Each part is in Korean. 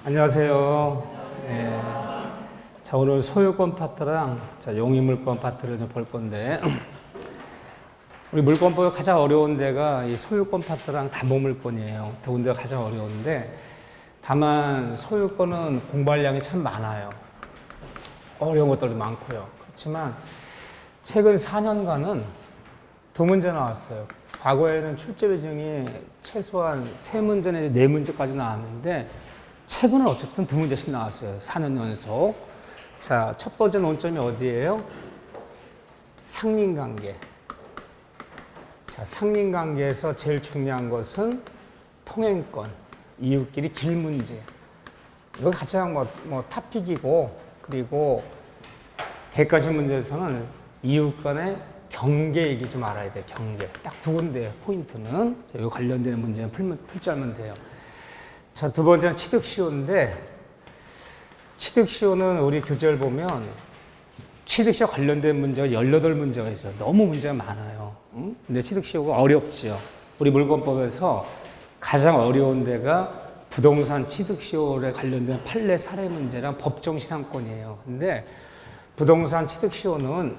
안녕하세요. 네. 자, 오늘 소유권 파트랑 용의물권 파트를 좀 볼 건데, 우리 물권법에 가장 어려운 데가 이 소유권 파트랑 담보물권이에요. 두 군데가 가장 어려운데, 다만 소유권은 공부할 양이 참 많아요. 어려운 것들도 많고요. 그렇지만 최근 4년간은 두 문제 나왔어요. 과거에는 출제 비중이 최소한 3문제 내지 4문제까지 나왔는데, 최근은 어쨌든 두 문제씩 나왔어요. 4년 연속. 자, 첫 번째 논점이 어디예요? 상린관계. 자, 상린관계에서 제일 중요한 것은 통행권, 이웃끼리 길 문제. 이거 가장 탑픽이고, 그리고 객관식 문제에서는 이웃 간의 경계 얘기 좀 알아야 돼요. 경계. 딱 두 군데예요. 포인트는. 이거 관련되는 문제는 풀자면 돼요. 자, 두 번째는 취득시효인데, 취득시효는 우리 교재를 보면 취득시효 관련된 문제가 18문제가 있어요. 너무 문제가 많아요. 응? 근데 취득시효가 어렵죠. 우리 물권법에서 가장 어려운 데가 부동산 취득시효에 관련된 판례 사례 문제랑 법정시상권이에요. 근데 부동산 취득시효는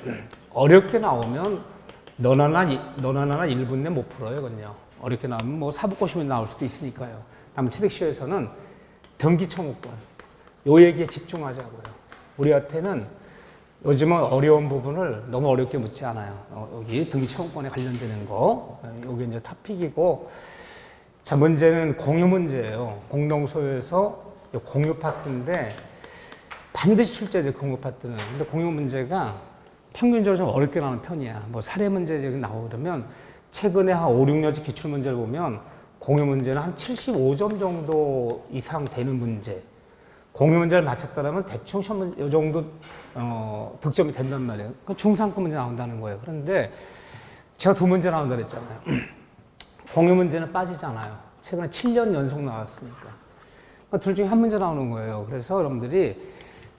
어렵게 나오면 너나 나나 1분 내 못 풀어요, 그건요. 어렵게 나오면 뭐 사법고시면 나올 수도 있으니까요. 다음 취득시효에서는 등기청구권, 요 얘기에 집중하자고요. 우리한테는 요즘은 어려운 부분을 너무 어렵게 묻지 않아요. 여기 등기청구권에 관련되는 거, 여기 이제 탑픽이고, 자, 문제는 공유 문제예요. 공동소유에서 공유 파트인데 반드시 출제돼요, 공유 파트는. 근데 공유 문제가 평균적으로 좀 어렵게 나오는 편이야. 뭐 사례 문제 나오고 그러면 최근에 한 5, 6년치 기출문제를 보면 공유 문제는 한 75점 정도 이상 되는 문제. 공유 문제를 맞췄다면 대충 시험 이 정도 득점이 된단 말이에요. 중상급 문제 나온다는 거예요. 그런데 제가 두 문제 나온다 그랬잖아요. 공유 문제는 빠지잖아요. 최근에 7년 연속 나왔으니까. 둘 중에 한 문제 나오는 거예요. 그래서 여러분들이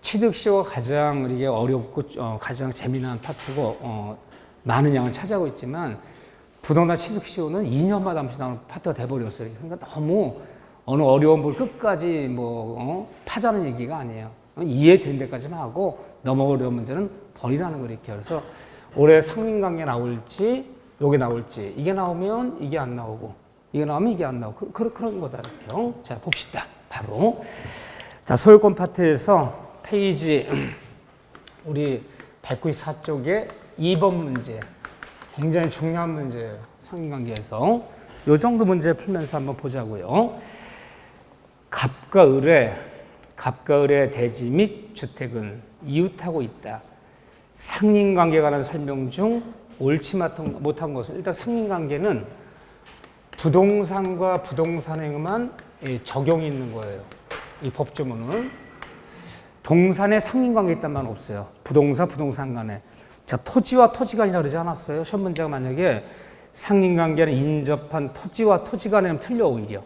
취득시효가 가장 이게 어렵고 가장 재미난 파트고 많은 양을 차지하고 있지만 부동산 취득시효는 2년마다 한 번씩 나오는 파트가 돼버렸어요. 그러니까 너무 어느 어려운 걸 끝까지 파자는 얘기가 아니에요. 이해된 데까지만 하고 너무 어려운 문제는 버리라는 거 이렇게. 그래서 올해 상린관계 나올지 요게 나올지 이게 나오면 이게 안 나오고 이게 나오면 이게 안 나오고 그런 거다 이렇게. 자, 봅시다. 바로 자, 소유권 파트에서 페이지 우리 194쪽에 2번 문제. 굉장히 중요한 문제예요. 상린관계에서. 요 정도 문제 풀면서 한번 보자고요. 갑과 을의 대지 및 주택은 이웃하고 있다. 상린관계에 관한 설명 중 옳지 못한 것은, 일단 상린관계는 부동산과 부동산에만 적용이 있는 거예요. 이 법조문은. 동산에 상린관계 있단 말은 없어요. 부동산 간에. 자, 토지와 토지가 아니라 그러지 않았어요? 시험 문제가 만약에 상린관계는 인접한 토지와 토지 간에는 틀려 오히려.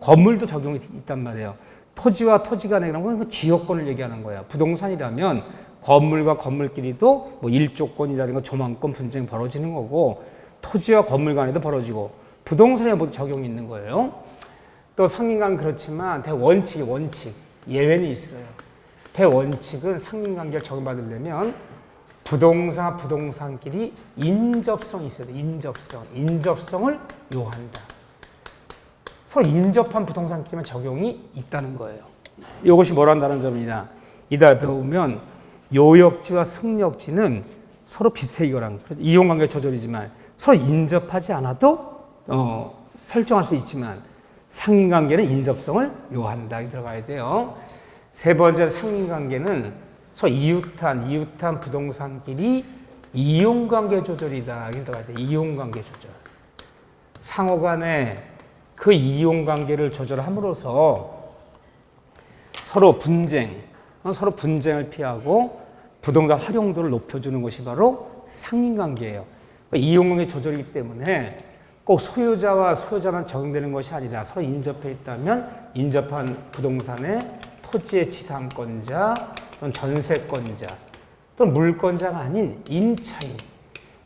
건물도 적용이 있단 말이에요. 토지와 토지 간에 그런 건 지역권을 얘기하는 거예요. 부동산이라면 건물과 건물끼리도 뭐 일조권이라든가 조망권 분쟁이 벌어지는 거고 토지와 건물 간에도 벌어지고 부동산에 모두 적용이 있는 거예요. 또 상린관계 그렇지만 대원칙, 예외는 있어요. 대원칙은 상린관계를 적용받으려면 부동산끼리 인접성이 있어야 돼. 인접성을 요한다. 서로 인접한 부동산끼리만 적용이 있다는 거예요. 이것이 뭘 한다는 점이냐. 이따 배우면 요역지와 승역지는 서로 비슷해 이거랑. 이용관계 조절이지만 서로 인접하지 않아도 설정할 수 있지만 상린관계는 인접성을 요한다. 이 들어가야 돼요. 세 번째 상린관계는 서로 이웃한 부동산끼리 이용관계 조절이다. 이렇게 들어가야 돼. 이용관계 조절. 상호 간에 그 이용관계를 조절함으로써 서로 분쟁을 피하고 부동산 활용도를 높여주는 것이 바로 상린관계예요. 그러니까 이용관계 조절이기 때문에 꼭 소유자만 적용되는 것이 아니라 서로 인접해 있다면 인접한 부동산의 토지의 지상권자 또는 전세권자 또는 물권자가 아닌 임차인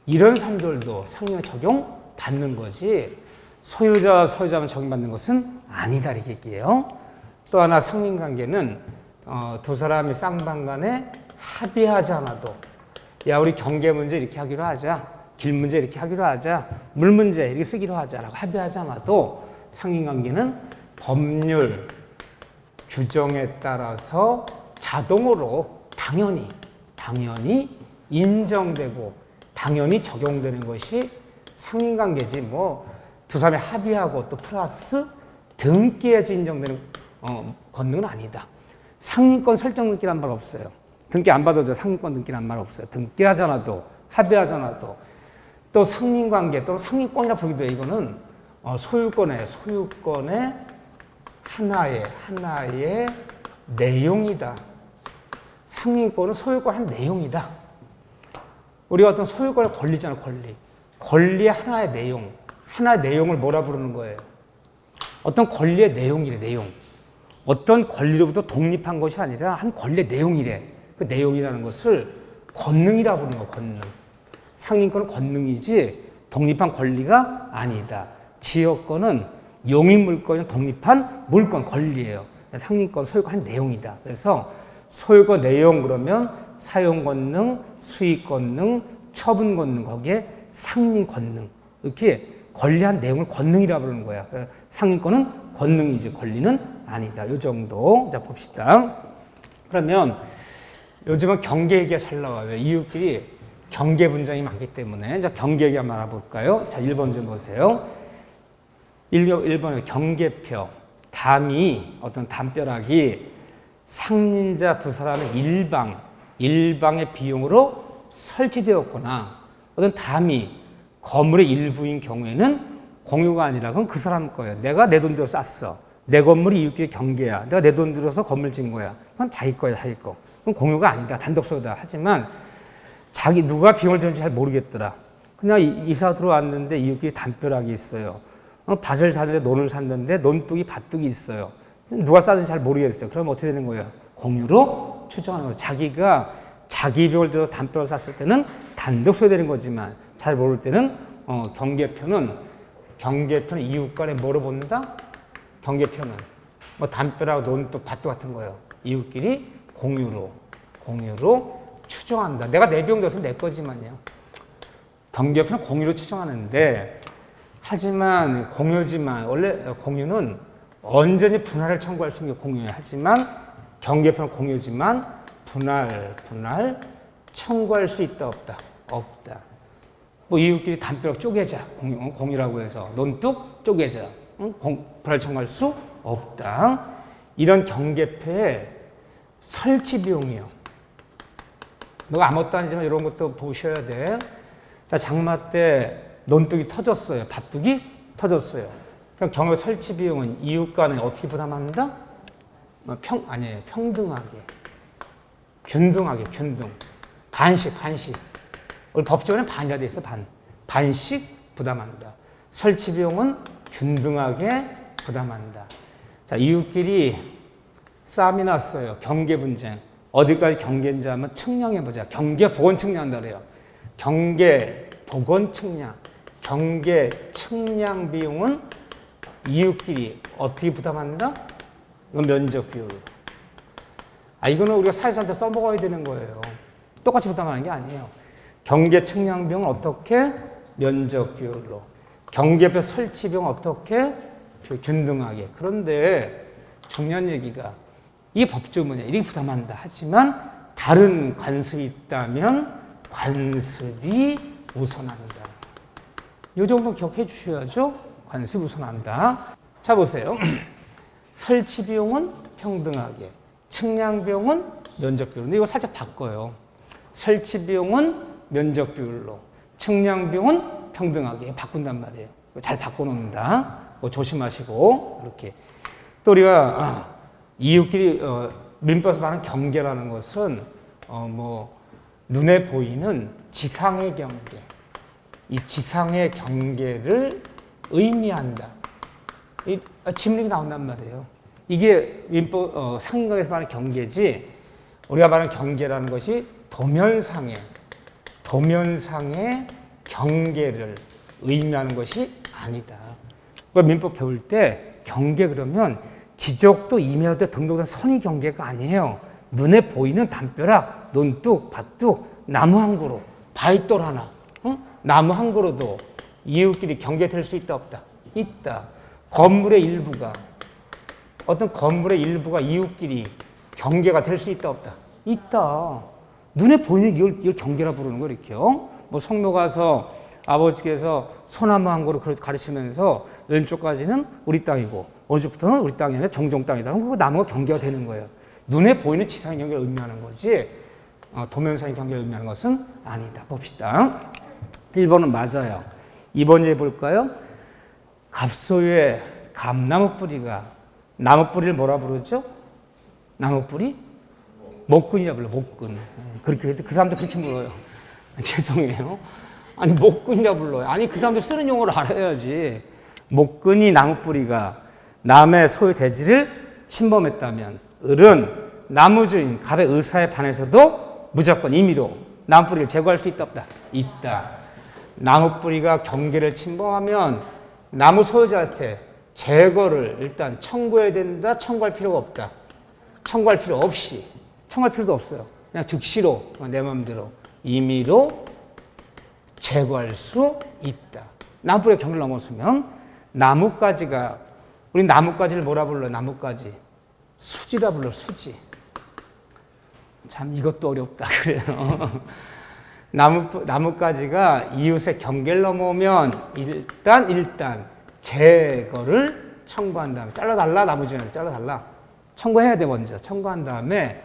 이런 사람들도 상린관계 적용받는 거지 소유자만 적용받는 것은 아니다 이렇게 얘기해요. 또 하나 상린관계는 두 사람이 쌍방간에 합의하지 않아도 야 우리 경계 문제 이렇게 하기로 하자, 길 문제 이렇게 하기로 하자, 물 문제 이렇게 쓰기로 하자라고 합의하지 않아도 상린관계는 법률 규정에 따라서 자동으로 당연히 인정되고 당연히 적용되는 것이 상린관계지 뭐 두 사람이 합의하고 또 플러스 등기해야지 인정되는 권능은 아니다. 상린권 설정 등기란 말 없어요. 등기 안 받아도 상린권 등기란 말 없어요. 등기하잖아도 합의하잖아도 또 상린관계 또는 상린권이라 부르기도 해. 이거는 소유권의 하나의 내용이다. 상린권은 소유권 한 내용이다. 우리가 어떤 소유권의 권리잖아, 권리의 하나의 내용을 뭐라 부르는 거예요? 어떤 권리의 내용이래, 내용. 어떤 권리로부터 독립한 것이 아니라 한 권리의 내용이래. 그 내용이라는 것을 권능이라고 부르는 거야, 권능. 상린권은 권능이지 독립한 권리가 아니다. 지역권은 용인 물권이 독립한 물권, 권리예요. 상린권, 소유권 한 내용이다. 그래서 소유권 내용 그러면 사용 권능, 수익 권능, 처분 권능, 거기에 상린 권능. 이렇게 권리한 내용을 권능이라고 부르는 거야. 상린권은 권능이지 권리는 아니다. 이 정도. 자, 봅시다. 그러면 요즘은 경계 얘기가 잘 나와요. 이웃끼리 경계 분쟁이 많기 때문에. 자, 경계 얘기 한번 알아볼까요? 자, 1번 좀 보세요. 1번에 경계표. 담이, 어떤 담벼락이 상린자 두 사람의 일방의 비용으로 설치되었거나 어떤 담이 건물의 일부인 경우에는 공유가 아니라 그건 그 사람 거예요. 내가 내 돈 들여 쌌어. 내 건물이 이웃끼리 경계야. 내가 내 돈 들여서 건물 짓는 거야. 그건 자기 거야, 자기 거. 그건 공유가 아니다. 단독 소유다. 하지만 누가 비용을 들는지 잘 모르겠더라. 그냥 이사 들어왔는데 이웃끼리 담벼락이 있어요. 밭을 샀는데 논을 샀는데 논둑이 밭둑이 있어요. 누가 싸든지 잘 모르겠어요. 그럼 어떻게 되는 거예요? 공유로 추정하는 거예요. 자기가 자기 비용을 들여서 담벼락을 샀을 때는 단독 소유되는 거지만 잘 모를 때는 경계표는 이웃 간에 뭐로 본다? 경계표는 뭐 담벼락, 논둑, 밭둑 같은 거예요. 이웃끼리 공유로 추정한다. 내가 내 비용 들여서 내 거지만요. 경계표는 공유로 추정하는데 하지만 공유지만 원래 공유는 언제든지 분할을 청구할 수 있는 게 공유예요. 하지만 경계표는 공유지만 분할 청구할 수 있다 없다? 없다. 뭐 이웃끼리 담벼락 쪼개자 공유라고 해서 논둑 쪼개자 분할 청구할 수 없다. 이런 경계표의 설치 비용이요. 뭐 아무것도 아니지만 이런 것도 보셔야 돼. 자, 장마 때 논둑이 터졌어요. 밭둑이 터졌어요. 그럼 경계 설치 비용은 이웃 간에 어떻게 부담한다? 평등하게. 균등하게. 반씩. 우리 법적으로는 반이라 돼 있어, 반씩 부담한다. 설치 비용은 균등하게 부담한다. 자, 이웃끼리 싸움이 났어요. 경계 분쟁. 어디까지 경계인지 한번 측량해보자. 경계 보건 측량한다 그래요. 경계 보건 측량. 경계 측량 비용은 이웃끼리 어떻게 부담한다? 이건 면적 비율. 이거는 우리가 사회자한테 써먹어야 되는 거예요. 똑같이 부담하는 게 아니에요. 경계 측량 비용은 어떻게? 면적 비율로. 경계표 설치 비용은 어떻게? 균등하게. 그런데 중요한 얘기가 이 법조문이야. 이렇게 부담한다. 하지만 다른 관습이 있다면 관습이 우선한다. 이 정도 기억해 주셔야죠. 관습이 우선한다. 자, 보세요. 설치 비용은 평등하게, 측량 비용은 면적 비율로. 근데 이거 살짝 바꿔요. 설치 비용은 면적 비율로, 측량 비용은 평등하게 바꾼단 말이에요. 잘 바꿔놓는다. 조심하시고 이렇게. 또 우리가 이웃끼리 민법에서 말하는 경계라는 것은 눈에 보이는 지상의 경계, 이 지상의 경계를 의미한다. 지문이 나온단 말이에요. 이게 민법 상인각에서 말하는 경계지, 우리가 말하는 경계라는 것이 도면상의 경계를 의미하는 것이 아니다. 민법 배울 때 경계 그러면 지적도 임야도 등록된 선의 경계가 아니에요. 눈에 보이는 담벼락, 논둑, 밭둑, 나무 한 그루, 바위돌 하나, 나무 한 그루도 이웃끼리 경계될 수 있다 없다? 있다. 건물의 일부가 어떤 건물의 일부가 이웃끼리 경계가 될 수 있다 없다? 있다. 눈에 보이는 이걸 경계라 부르는 거 이렇게요. 뭐 성묘 가서 아버지께서 소나무 한 그루 가르치면서 왼쪽까지는 우리 땅이고 오른쪽부터는 우리 땅이 아니라 정종 땅이다. 그럼 그 나무가 경계가 되는 거예요. 눈에 보이는 지상의 경계를 의미하는 거지 도면상의 경계를 의미하는 것은 아니다. 봅시다. 1번은 맞아요. 2번 예 볼까요? 갑소유의 감나무 뿌리가 나무 뿌리를 뭐라 부르죠? 나무 뿌리? 목근이라 불러. 목근. 그렇게 그 사람들 그렇게 불러요. 죄송해요. 아니 목근이라 불러요. 아니 그 사람들 쓰는 용어를 알아야지. 목근이 나무 뿌리가 남의 소유 대지를 침범했다면 을은 나무 주인 갑의 의사에 반해서도 무조건 임의로 나무 뿌리를 제거할 수 있다 없다? 있다. 나무 뿌리가 경계를 침범하면 나무 소유자한테 제거를 일단 청구해야 된다, 청구할 필요가 없다. 청구할 필요 없이, 청구할 필요도 없어요. 그냥 즉시로 내 마음대로 임의로 제거할 수 있다. 나무 뿌리가 경계를 넘었으면 나뭇가지가, 우리 나뭇가지를 뭐라 불러? 나뭇가지 수지라 불러. 수지. 참 이것도 어렵다 그래요. 나뭇가지가 이웃의 경계를 넘어오면 일단 제거를 청구한 다음에 잘라달라. 나무주인한테 잘라달라. 청구해야 돼. 먼저 청구한 다음에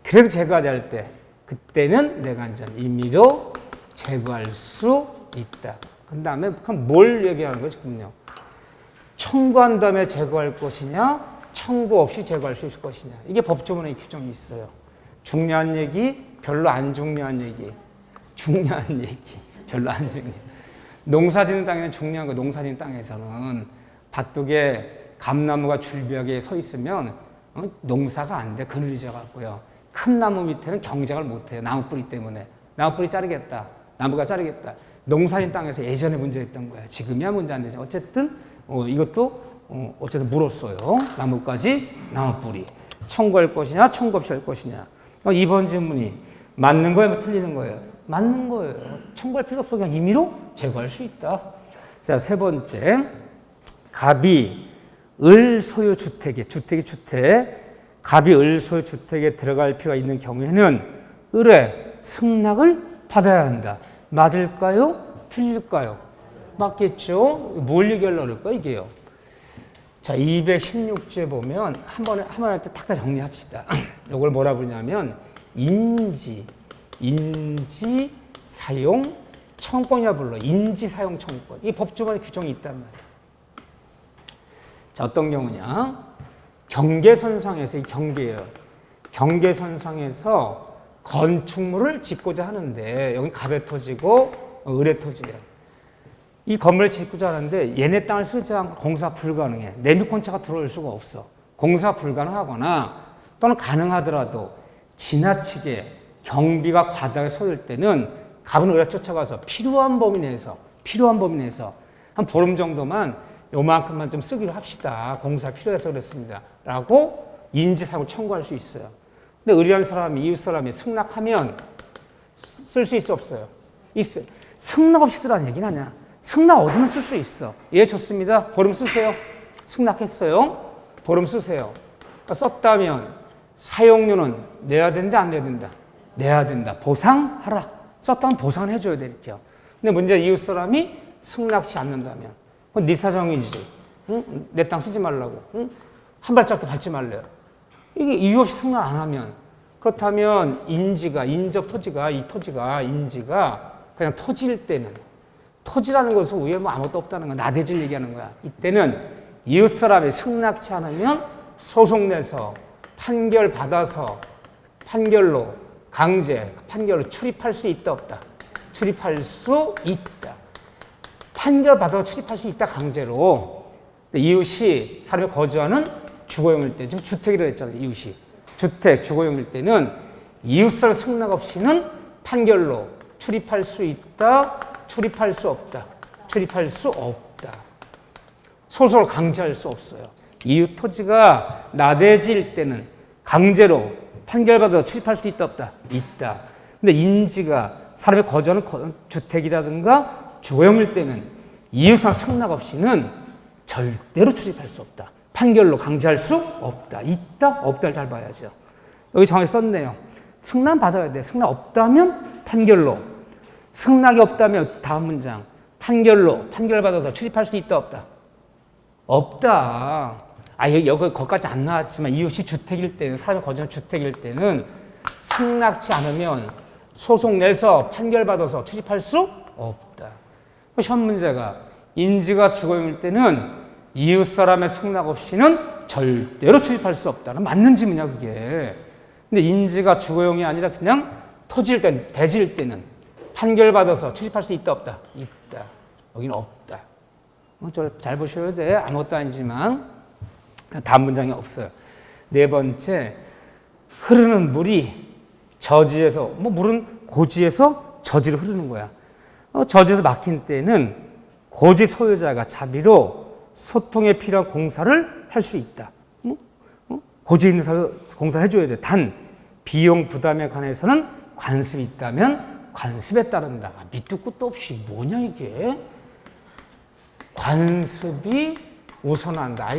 그래도 제거하지 할 때 그때는 내가 이제 임의로 제거할 수 있다. 그 다음에 그럼 뭘 얘기하는 거지? 그럼요. 청구한 다음에 제거할 것이냐, 청구 없이 제거할 수 있을 것이냐. 이게 법조문의 규정이 있어요. 중요한 얘기, 별로 안 중요한 얘기. 중요한 얘기, 별로 안 중요한 얘기. 농사 짓는 땅에는 중요한 거. 농사 짓는 땅에서는 밭둑에 감나무가 줄비하게 서 있으면 농사가 안 돼. 그늘이 져갖고요. 큰 나무 밑에는 경작을 못 해요. 나무 뿌리 때문에. 나무 뿌리 자르겠다. 나무가 자르겠다. 농사 짓는 땅에서 예전에 문제였던 거야. 지금이야 문제 안 되죠. 어쨌든 이것도 어쨌든 물었어요. 나뭇가지, 나무 뿌리. 청구할 것이냐, 청구 없이 할 것이냐. 2번 질문이 맞는 거예요, 틀리는 거예요? 맞는 거예요. 청구할 필요 없어. 그냥 임의로 제거할 수 있다. 자, 세 번째. 갑이 을 소유 주택에, 갑이 을 소유 주택에 들어갈 필요가 있는 경우에는 을의 승낙을 받아야 한다. 맞을까요? 틀릴까요? 맞겠죠? 뭘 얘기하려고 이게요? 자, 216조에 보면 한 번에 할 때 딱 다 정리합시다. 이걸 뭐라 부르냐면 인지 사용 청구권이라 불러. 인지 사용 청구권. 이 법조문의 규정이 있단 말이에요. 자, 어떤 경우냐? 경계선상에서, 이 경계예요. 경계선상에서 건축물을 짓고자 하는데 여기 갑의 토지고 을의 토지예요. 이 건물을 짓고자 하는데 얘네 땅을 쓰지 않고 공사 불가능해. 내미권차가 들어올 수가 없어. 공사 불가능하거나 또는 가능하더라도 지나치게 경비가 과다하게 쏠릴 때는 갑은 을에 쫓아가서 필요한 범위 내에서 한 보름 정도만 요만큼만 좀 쓰기로 합시다. 공사 필요해서 그렇습니다. 라고 인지사용을 청구할 수 있어요. 근데 의리한 사람이, 이웃 사람이 승낙하면 쓸 수 있어 없어요? 있어요. 승낙 없이 쓰라는 얘기는 아니야. 승낙 얻으면 쓸 수 있어. 예, 좋습니다. 보름 쓰세요. 승낙했어요. 보름 쓰세요. 그러니까 썼다면 사용료는 내야 된다, 안 내야 된다? 내야 된다. 보상하라. 썼다면 보상을 해줘야 될게요. 근데 문제 이웃 사람이 승낙치 않는다면 그건 네 사정이지. 응? 내 땅 쓰지 말라고. 응? 한 발짝도 밟지 말래요. 이게 이유 없이 승낙 안 하면 그렇다면 인적 토지가 인지가 그냥 토지일 때는 토지라는 것은 위에 뭐 아무것도 없다는 거야. 나대질 얘기하는 거야. 이때는 이웃 사람이 승낙치 않으면 소송 내서 판결 받아서 판결로 출입할 수 있다 없다? 출입할 수 있다. 판결 받아서 출입할 수 있다 강제로. 이웃이 사람이 거주하는 주거용일 때, 지금 주택이라고 했잖아요. 이웃이 주택 주거용일 때는 이웃설 승낙 없이는 판결로 출입할 수 있다. 출입할 수 없다. 출입할 수 없다. 소송을 강제할 수 없어요. 이웃 토지가 나대지일 때는 강제로 판결받아 출입할 수 있다 없다? 있다. 근데 인지가 사람이 거주하는 주택이라든가 주거용일 때는 이웃상 승낙 없이는 절대로 출입할 수 없다. 판결로 강제할 수 없다. 있다? 없다를 잘 봐야죠. 여기 정확히 썼네요. 승낙 받아야 돼. 승낙 없다면 판결로. 승낙이 없다면 다음 문장. 판결로. 판결받아서 출입할 수 있다 없다? 없다. 여기 거기까지 안 나왔지만 이웃이 주택일 때는 사람이 거주하는 주택일 때는 승낙지 않으면 소송 내서 판결받아서 출입할 수 없다. 시험 문제가 인지가 주거용일 때는 이웃 사람의 승낙 없이는 절대로 출입할 수 없다는 맞는 질문이야 그게. 근데 인지가 주거용이 아니라 그냥 토지일 때, 대지일 때는 판결받아서 출입할 수 있다 없다? 있다. 여기는 없다. 잘 보셔야 돼. 아무것도 아니지만 다음 문장이 없어요. 네 번째, 흐르는 물이 저지에서, 물은 고지에서 저지로 흐르는 거야. 저지에서 막힌 때는 고지 소유자가 자비로 소통에 필요한 공사를 할 수 있다. 고지에 있는 사람 공사를 해줘야 돼. 단 비용 부담에 관해서는 관습이 있다면 관습에 따른다. 밑도 끝도 없이 뭐냐 이게. 관습이 우선한다.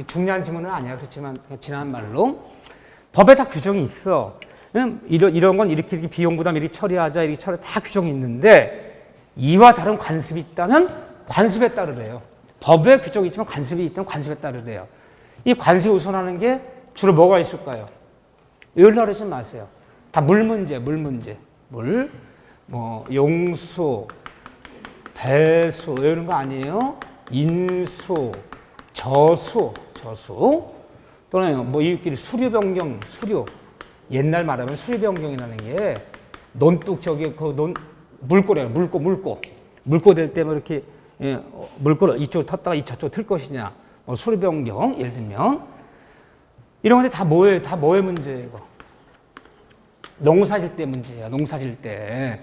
중요한 질문은 아니야. 그렇지만 지난 말로 법에 다 규정이 있어. 이런 건 이렇게 비용 부담 이렇게 처리하자 이렇게 처리 다 규정이 있는데 이와 다른 관습이 있다면 관습에 따르래요. 법에 규정이 있지만 관습이 있다면 관습에 따르래요. 이 관습이 우선하는 게 주로 뭐가 있을까요? 이러려고 그러지 마세요. 다 물 문제, 물 문제. 물, 용수, 배수 이런 거 아니에요? 인수, 저수 또는 이웃끼리 수류 변경, 수류. 옛날 말하면 수류 변경이라는 게 논뚝 물고래요. 물고 될 때 이렇게 물고를 이쪽 텄다가 이쪽 틀 것이냐. 수류 변경 예를 들면 이런 것들이 다 뭐의 문제예요, 이거. 농사질 때 문제야. 농사질 때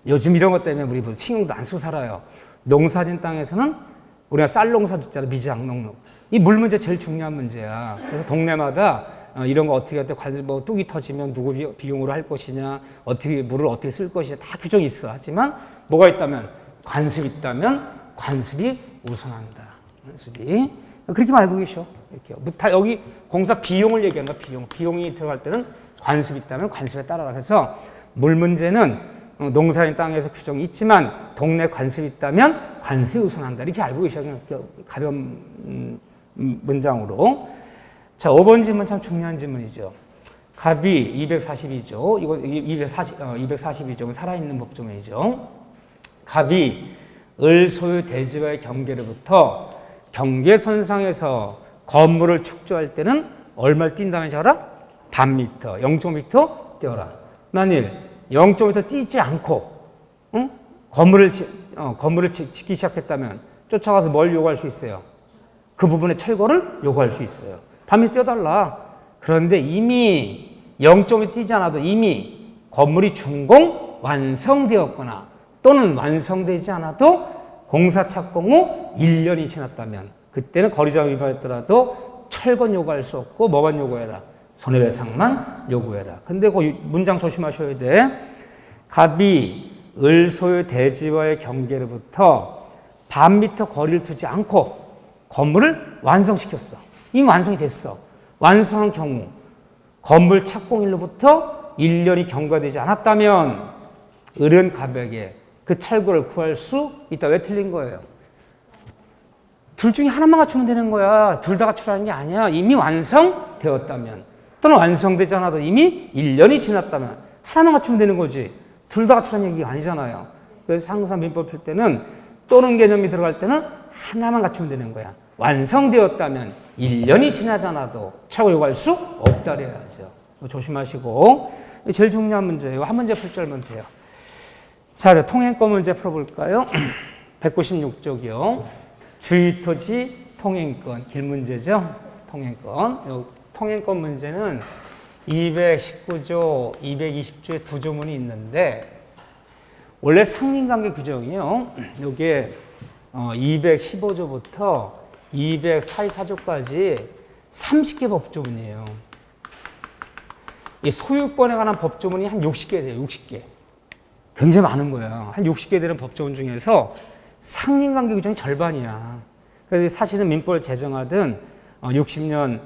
요즘 이런 것 때문에 우리 신경도 안 쓰고 살아요. 농사진 땅에서는 우리가 쌀 농사 짓잖아. 미장농. 이 물 문제 제일 중요한 문제야. 그래서 동네마다 이런 거 어떻게 할 때 뚝이 터지면 누구 비용으로 할 것이냐, 물을 어떻게 쓸 것이냐 다 규정이 있어. 하지만 뭐가 있다면 관습이 있다면 관습이 우선한다. 관습이 그렇게 알고 계셔. 이렇게 다 여기 공사 비용을 얘기하는 거야. 비용이 들어갈 때는 관습이 있다면 관습에 따라라. 그래서 물 문제는 농사인 땅에서 규정이 있지만 동네 관습이 있다면 관습이 우선한다. 이렇게 알고 계셔. 가벼운 문장으로. 자, 5번 질문 참 중요한 질문이죠. 갑이 242조. 이거 242조. 살아있는 법조문이죠. 갑이 을 소유 대지와의 경계로부터 경계선상에서 건물을 축조할 때는 얼마를 뛴다면 알아? 반미터, 0.5m 뛰어라. 만일 0.5m 뛰지 않고 건물을 짓기 시작했다면 쫓아가서 뭘 요구할 수 있어요? 그 부분의 철거를 요구할 수 있어요. 반미터 뛰어달라. 그런데 이미 0.5m 뛰지 않아도 이미 건물이 준공 완성되었거나 또는 완성되지 않아도 공사 착공 후 1년이 지났다면 그때는 거리장 위반했더라도 철건 요구할 수 없고 뭐만 요구해라? 손해배상만 요구해라. 근데 그 문장 조심하셔야 돼. 갑이 을 소유 대지와의 경계로부터 반미터 거리를 두지 않고 건물을 완성시켰어. 이미 완성이 됐어. 완성한 경우 건물 착공일로부터 1년이 경과되지 않았다면 을은 갑에게 그 철거를 구할 수 있다. 왜 틀린 거예요? 둘 중에 하나만 갖추면 되는 거야. 둘 다 갖추라는 게 아니야. 이미 완성되었다면 또는 완성되지 않아도 이미 1년이 지났다면 하나만 갖추면 되는 거지. 둘 다 갖추라는 얘기가 아니잖아요. 그래서 항상 민법 풀 때는 또는 개념이 들어갈 때는 하나만 갖추면 되는 거야. 완성되었다면 1년이 지나지 않아도 철거 요구할 수 없다 그래야죠. 조심하시고. 제일 중요한 문제예요. 한 문제 풀 줄 알면 돼요. 자, 통행권 문제 풀어볼까요? 196쪽이요. 주유토지 통행권, 길 문제죠? 통행권. 통행권 문제는 219조, 220조에 두 조문이 있는데, 원래 상린관계 규정이요. 이게 215조부터 244조까지 30개 법조문이에요. 이 소유권에 관한 법조문이 한 60개 돼요. 60개. 굉장히 많은 거예요. 한 60개 되는 법조문 중에서 상린관계 규정이 절반이야. 그래서 사실은 민법을 제정하던 60년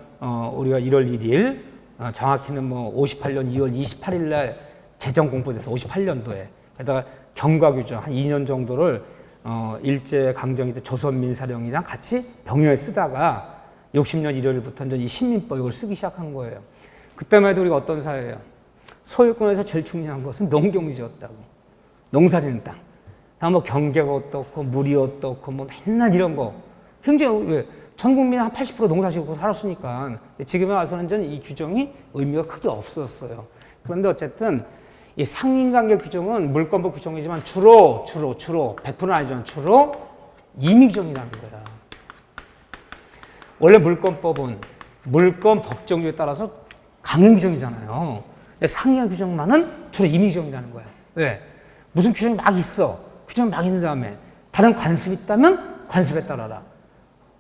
우리가 1월 1일 정확히는 뭐 58년 2월 28일 날 제정 공포돼서 58년도에 게다가 경과 규정 한 2년 정도를 일제 강점기 때 조선민사령이랑 같이 병행해 쓰다가 60년 1월부터 이제 이 신민법 이걸 쓰기 시작한 거예요. 그때만 해도 우리가 어떤 사회예요? 소유권에서 제일 중요한 것은 농경지였다고. 농사짓는 땅. 다 뭐 경계가 어떻고 물이 어떻고 뭐 맨날 이런 거. 굉장히 왜? 전 국민 한 80% 농사 짓고 살았으니까 지금에 와서는 전 이 규정이 의미가 크게 없었어요. 그런데 어쨌든 이 상인관계 규정은 물권법 규정이지만 주로 100%는 아니지만 주로 임의 규정이라는 거야. 원래 물권법은 물권 법정주에 따라서 강행 규정이잖아요. 상인관계 규정만은 주로 임의 규정이라는 거야. 왜? 무슨 규정이 막 있어. 규정이 막 있는 다음에 다른 관습이 있다면 관습에 따라라.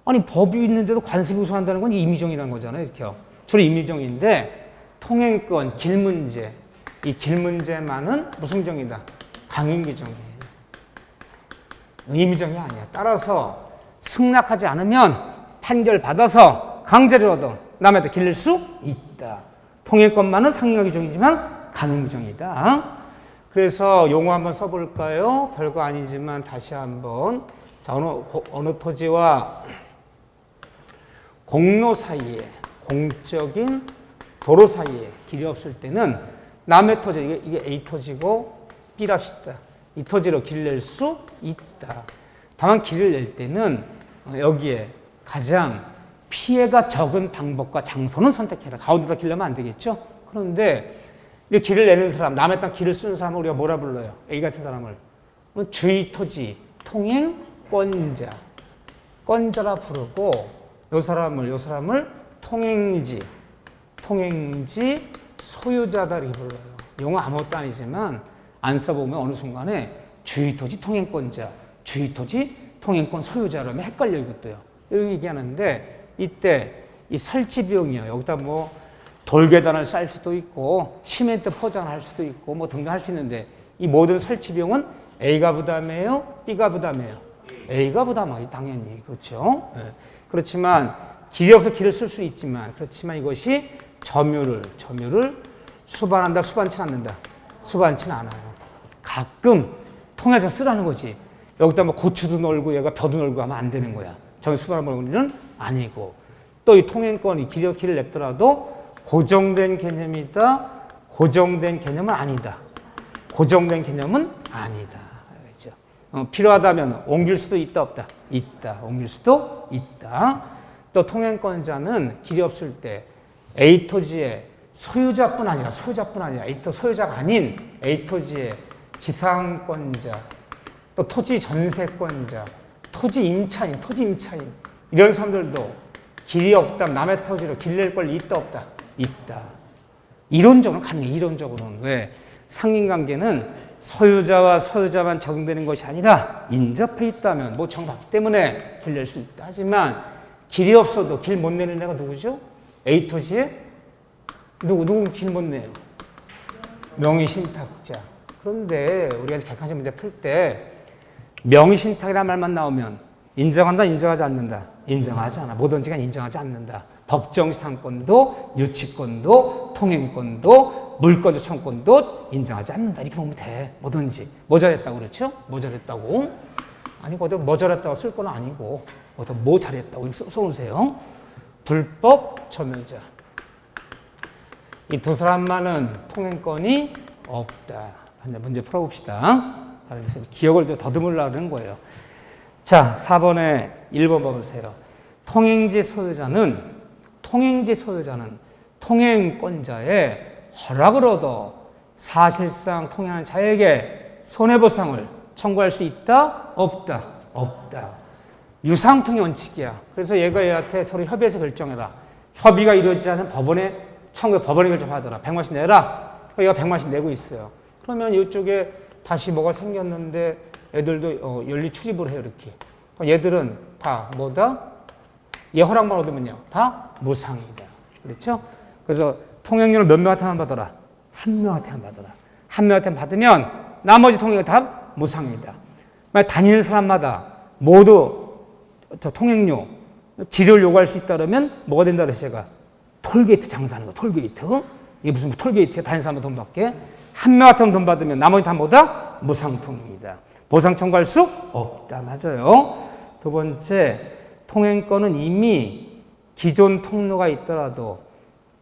아니 법이 있는데도 관습이 우선한다는 건 임의정이라는 거잖아요. 이렇게요. 주로 임의정인데 통행권, 길 문제, 이 길 문제만은 무슨 규정이다? 강행 규정이에요. 임의정이 아니야. 따라서 승낙하지 않으면 판결 받아서 강제로 얻어 남한테 길릴 수 있다. 통행권만은 상인화 규정이지만 강행 규정이다. 그래서 용어 한번 써볼까요? 별거 아니지만 다시 한번 자, 어느 토지와 공로 사이에 공적인 도로 사이에 길이 없을 때는 남의 토지, 이게 A 토지고 B랍시다. 이 토지로 길을 낼 수 있다. 다만 길을 낼 때는 여기에 가장 피해가 적은 방법과 장소는 선택해라. 가운데다 길 내면 안 되겠죠? 그런데 이 길을 내는 사람, 남의 땅 길을 쓰는 사람을 우리가 뭐라 불러요? A 같은 사람을 주의 토지, 통행권자, 권자라 부르고 요 사람을 통행지 소유자다 이렇게 불러요. 용어 아무것도 아니지만 안 써보면 어느 순간에 주의 토지 통행권자, 주의 토지 통행권 소유자라면 헷갈려 이것도요. 이렇게 얘기하는데 이때 이 설치 비용이요. 여기다 뭐 돌계단을 쌓을 수도 있고 시멘트 포장을 할 수도 있고 뭐 등등 할 수 있는데 이 모든 설치 비용은 A가 부담해요? B가 부담해요? A가 부담하기 당연히 그렇죠. 네. 그렇지만 길이 없어 길을 쓸 수 있지만 그렇지만 이것이 점유를 수반한다 수반치 않는다 수반치는 않아요. 가끔 통해서 쓰라는 거지. 여기다 뭐 고추도 널고 얘가 벼도 널고 하면 안 되는 거야. 저기 수반하는 건 아니고 또 이 통행권이 길을 냈더라도 고정된 개념이다. 고정된 개념은 아니다. 고정된 개념은 아니다. 그렇죠? 필요하다면 옮길 수도 있다 없다? 있다. 옮길 수도 있다. 또 통행권자는 길이 없을 때 A 토지의 소유자뿐 아니라 A 토 소유자가 아닌 A 토지의 지상권자, 또 토지 전세권자, 토지 임차인 이런 사람들도 길이 없다면 남의 토지로 길 낼 권리 있다 없다? 있다. 이론적으로는 가능해. 이론적으로는. 왜? 상인관계는 소유자와 소유자만 적용되는 것이 아니라 인접해 있다면 뭐 정받기 때문에 길 낼 수 있다. 하지만 길이 없어도 길 못 내는 애가 누구죠? A 토지에 누구 길 못 내요? 명의신탁자. 그런데 우리가 객관식 문제 풀 때 명의신탁이라는 말만 나오면 인정한다, 인정하지 않는다? 인정하지 않아. 뭐든지 간 인정하지 않는다. 법정시상권도, 유치권도, 통행권도, 물권조 청권도 인정하지 않는다. 이렇게 보면 돼. 뭐든지. 모자랬다고 그렇죠? 모자랬다고. 아니고 어디 모자랬다고 쓸 건 아니고 어디 뭐 잘했다고 이렇게 써놓으세요. 불법 점유자. 이 두 사람만은 통행권이 없다. 문제 풀어봅시다. 기억을 좀 더듬으려는 거예요. 자, 4번에 1번 봐보세요. 통행지 소유자는 통행권자의 허락을 얻어 사실상 통행하는 자에게 손해보상을 청구할 수 있다? 없다? 없다. 유상통행 원칙이야. 그래서 얘가 얘한테 서로 협의해서 결정해라. 협의가 이루어지지 않은 법원에 결정하더라. 100만씩 내라. 얘가 100만씩 내고 있어요. 그러면 이쪽에 다시 뭐가 생겼는데 애들도 연리 출입을 해요. 이렇게. 얘들은 다 뭐다? 얘 허락만 얻으면요. 다 무상이다. 그렇죠? 그래서 통행료를 몇 명한테만 받아라? 한 명한테만 받아라. 한 명한테 받으면 나머지 통행료 다 무상이다. 만약 다니는 사람마다 모두 통행료, 지료를 요구할 수 있다 그러면 뭐가 된다 그래서 제가 톨게이트 장사하는 거, 톨게이트. 이게 무슨 톨게이트야? 다니는 사람은 돈 받게. 한 명한테 돈 받으면 나머지 다 뭐다? 무상통행이다. 보상 청구할 수 없다. 맞아요. 두 번째, 통행권은 이미 기존 통로가 있더라도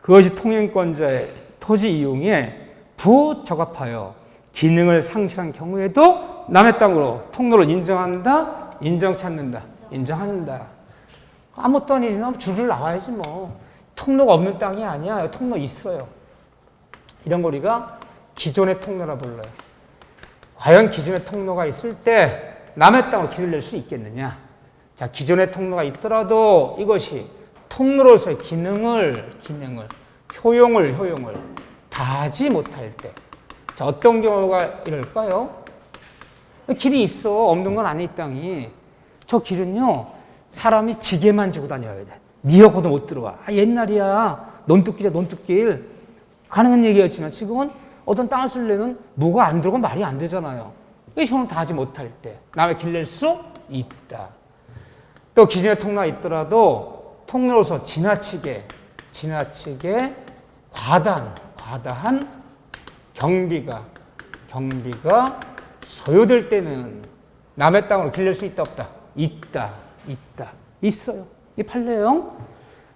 그것이 통행권자의 토지 이용에 부적합하여 기능을 상실한 경우에도 남의 땅으로 통로를 인정한다? 인정 찾는다? 인정한다. 아무것도 아니지. 줄을 나와야지 뭐. 통로가 없는 땅이 아니야. 통로 있어요. 이런 거 우리가 기존의 통로라 불러요. 과연 기존의 통로가 있을 때 남의 땅으로 길을 낼 수 있겠느냐? 자, 기존의 통로가 있더라도 이것이 통로로서의 기능을, 효용을 다하지 못할 때. 자, 어떤 경우가 이럴까요? 길이 있어. 없는 건 아니, 이 땅이. 저 길은요, 사람이 지게만 지고 다녀야 돼. 니어고도 못 들어와. 옛날이야. 논뚝길이야, 논뚝길. 가능한 얘기였지만 지금은 어떤 땅을 쓰려면 뭐가 안 들어가면 말이 안 되잖아요. 이 효용을 다하지 못할 때 남의 길 낼 수 있다. 또 기존의 통로가 있더라도 통로로서 지나치게 과다한 경비가 소요될 때는 남의 땅으로 길 낼 수 있다 없다? 있어요. 이 판례요.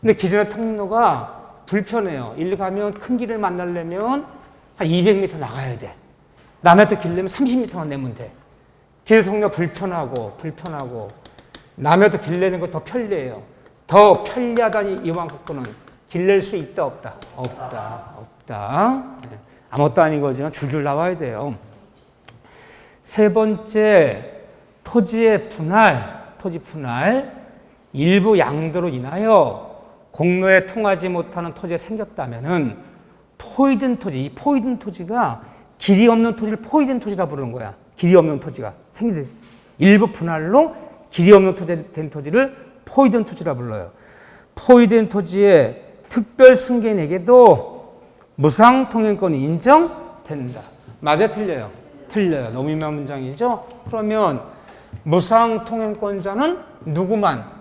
근데 기존의 통로가 불편해요. 일리 가면 큰 길을 만나려면 한 200m 나가야 돼. 남한테 길 내면 30m만 내면 돼. 길 통로가 불편하고 남한테 길 내는 거 더 편리해요. 더 편리하다니 이왕 갖고는 길 낼 수 있다 없다? 없다. 네. 아무것도 아닌 거지만 줄줄 나와야 돼요. 세 번째, 토지 분할. 일부 양도로 인하여 공로에 통하지 못하는 토지가 생겼다면은 포이든 토지, 이 포이든 토지가 길이 없는 토지를 포이든 토지라 부르는 거야. 길이 없는 토지가 생긴 일부 분할로 길이 없는 토지 된 토지를 포이든 토지라 불러요. 포이든 토지의 특별 승계인에게도 무상 통행권이 인정된다. 맞아, 틀려요? 틀려요. 너무 유명한 문장이죠. 그러면 무상 통행권자는 누구만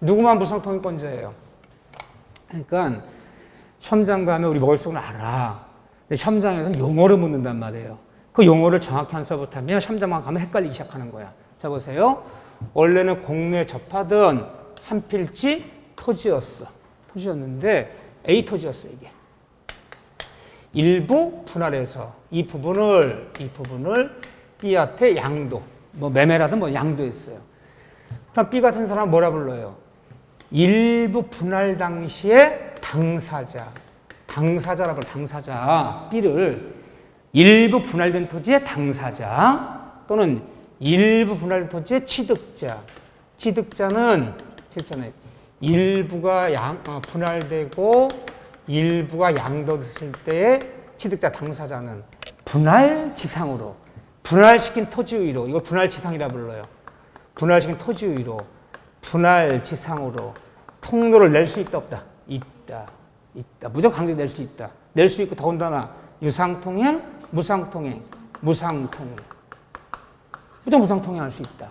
무상 통행권자예요. 그러니까 시험장 가면 우리 머릿속으로 알아. 근데 시험장에서는 용어를 묻는단 말이에요. 그 용어를 정확히 안 써붙으면 시험장만 가면 헷갈리기 시작하는 거야. 자, 보세요. 원래는 공로에 접하던 한 필지 토지였는데 A 토지였어, 이게. 일부 분할해서 이 부분을 B한테 양도, 뭐 매매라든 뭐 양도했어요. 그럼 B 같은 사람은 뭐라 불러요? 일부 분할 당시에 당사자라 불러. 당사자. B를 일부 분할된 토지의 당사자 또는 일부 분할된 토지의 취득자. 취득자는 일부가 분할되고 일부가 양도됐을 때의 취득자 당사자는 분할지상으로, 분할시킨 토지의로, 이걸 분할지상이라 불러요. 분할시킨 토지의로, 분할지상으로 통로를 낼 수 있다 없다? 있다. 무조건 강제로 낼 수 있다. 낼 수 있고 더군다나 유상통행, 무상통행. 무조건 무상통행할 수 있다.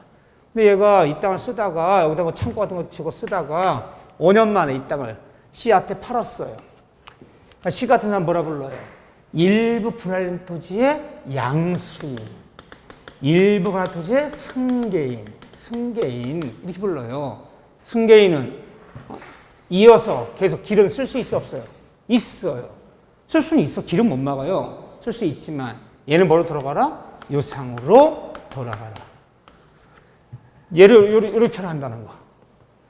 근데 얘가 이 땅을 쓰다가 여기다 뭐 창고 같은 거 치고 쓰다가 5년 만에 이 땅을 C한테 팔았어요. 그러니까 C 같은 사람 뭐라 불러요? 일부 분할된 토지의 양수인, 일부 분할 토지의 승계인 이렇게 불러요. 승계인은 이어서 계속 길은 쓸 수 있어 없어요? 있어요. 쓸 수는 있어. 길은 못 막아요. 쓸 수 있지만 얘는 뭐로 돌아가라? 유상으로 돌아가라. 얘를 이렇게 표현한다는 거.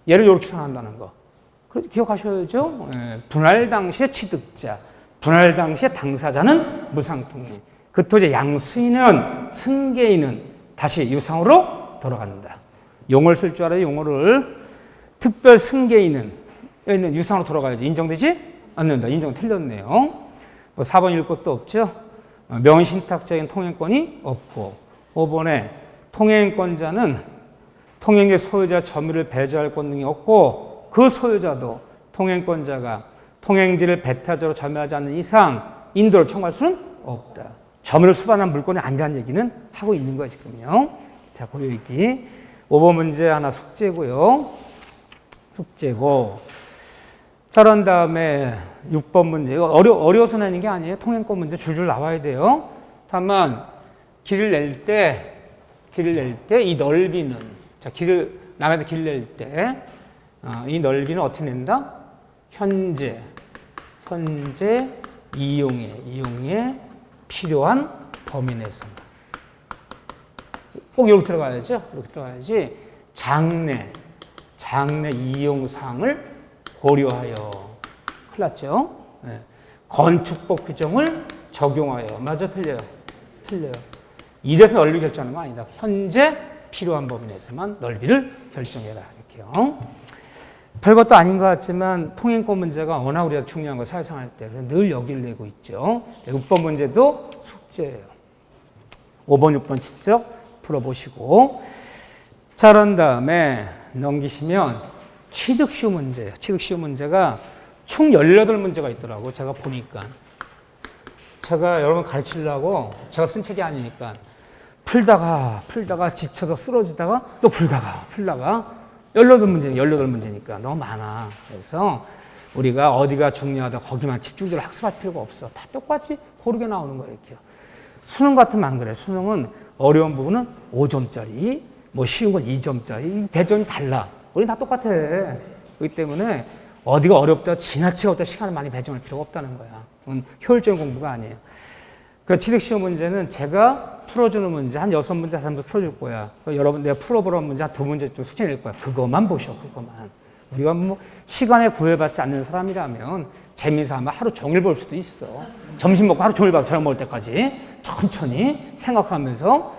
얘를 이렇게 표현한다는 거. 그래도 기억하셔야죠. 분할 당시의 취득자, 분할 당시의 당사자는 무상통행. 그 토지의 양수인은, 승계인은 다시 유상으로 돌아간다. 용어를 쓸 줄 알아요, 용어를. 특별 승계인은 얘는 유상으로 돌아가야지. 인정되지 않는다. 인정 틀렸네요. 뭐 4번 읽을 것도 없죠. 명신탁적인 통행권이 없고 5번에 통행권자는 통행의 소유자 점유를 배제할 권능이 없고 그 소유자도 통행권자가 통행지를 배타적으로 점유하지 않는 이상 인도를 청구할 수는 없다. 점유를 수반한 물건이 아니라는 얘기는 하고 있는 거예요, 지금요. 자, 그 얘기. 5번 문제 하나 숙제고요. 숙제고. 자, 그런 다음에 6번 문제. 이거 어려워서 내는 게 아니에요. 통행권 문제 줄줄 나와야 돼요. 다만, 길을 낼 때 이 넓이는, 자, 남에다 길을 낼 때, 이 넓이는 어떻게 낸다? 현재 이용에 필요한 범위 내에서만. 꼭 이렇게 들어가야죠. 이렇게 들어가야지. 장래 이용사항을 고려하여. 큰일 났죠? 네. 건축법 규정을 적용하여. 맞아, 틀려요? 틀려요. 이래서 넓이 결정하는 거 아니다. 현재 필요한 범위 내에서만 넓이를 결정해라. 이렇게요. 별것도 아닌 것 같지만 통행권 문제가 워낙 우리가 중요한 거 사회생활 때 늘 여기를 내고 있죠. 6번 문제도 숙제예요. 5번, 6번 직접 풀어보시고. 자, 그런 다음에 넘기시면 취득시효 문제예요. 취득시효 문제가 총 18문제가 있더라고. 제가 보니까. 제가 여러분 가르치려고 제가 쓴 책이 아니니까 풀다가 지쳐서 쓰러지다가 또 풀다가 18문제니까 너무 많아. 그래서 우리가 어디가 중요하다 거기만 집중적으로 학습할 필요가 없어. 다 똑같이 고르게 나오는 거예요. 이렇게. 수능 같으면 안 그래. 수능은 어려운 부분은 5점짜리, 뭐 쉬운 건 2점짜리, 배점이 달라. 우리는 다 똑같아. 그렇기 때문에 어디가 어렵다, 지나치게 어렵다 시간을 많이 배정할 필요가 없다는 거야. 그건 효율적인 공부가 아니에요. 그 취득시효 문제는 제가 풀어주는 문제 한 6문제, 5문제 풀어줄 거야. 여러분 내가 풀어보라는 문제 한 2문제 좀 숙제 낼 거야. 그것만 보셔, 그것만. 우리가 뭐 시간에 구애받지 않는 사람이라면 재미삼아 하루 종일 볼 수도 있어. 점심 먹고 하루 종일 봐, 저녁 먹을 때까지 천천히 생각하면서